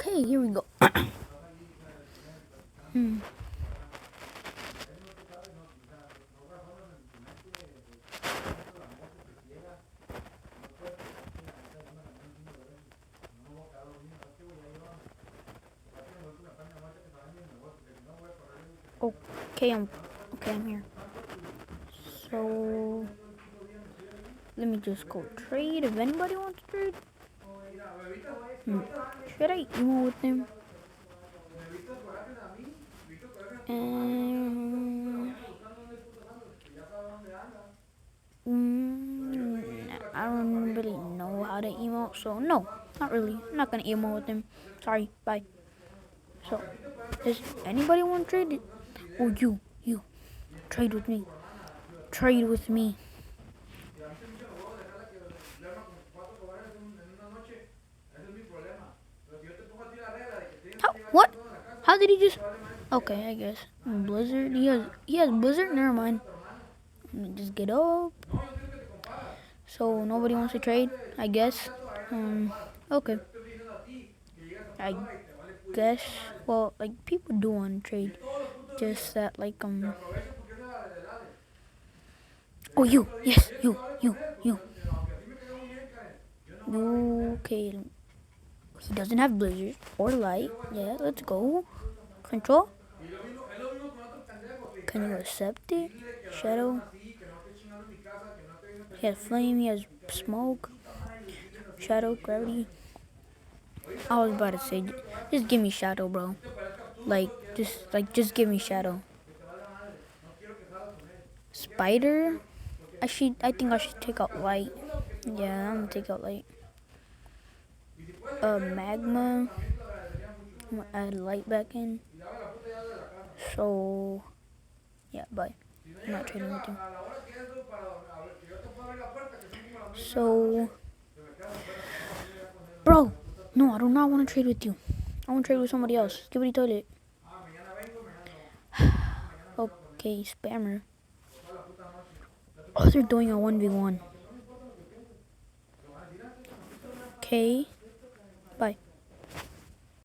Okay, here we go. Hmm. Okay, I'm here. So let me just go trade if anybody wants to trade. Hmm. Should I emo with them? And I don't really know how to emo, so no, not really. I'm not gonna emo with them. Sorry, bye. So, does anybody want to trade? Oh, you, trade with me. Trade with me. How? What? How did he just? Okay, I guess Blizzard. He has Blizzard. Never mind. Let me just get up. So nobody wants to trade. I guess. Okay. I guess. Well, like people do want to trade. Just that, like Oh, you. Yes, you. Okay. He doesn't have Blizzard or Light. Yeah, let's go. Control. Can you accept it? Shadow. He has Flame. He has Smoke. Shadow. Gravity. I was about to say, just give me Shadow, bro. Just give me Shadow. Spider. I think I should take out Light. Yeah, I'm gonna take out Light. Magma. I'm gonna add Light back in. So, yeah, bye. I'm not trading with you. So, bro, no, I do not want to trade with you. I want to trade with somebody else. Skibidi toilet. Okay, spammer. Oh, they're doing a 1v1. Okay, bye.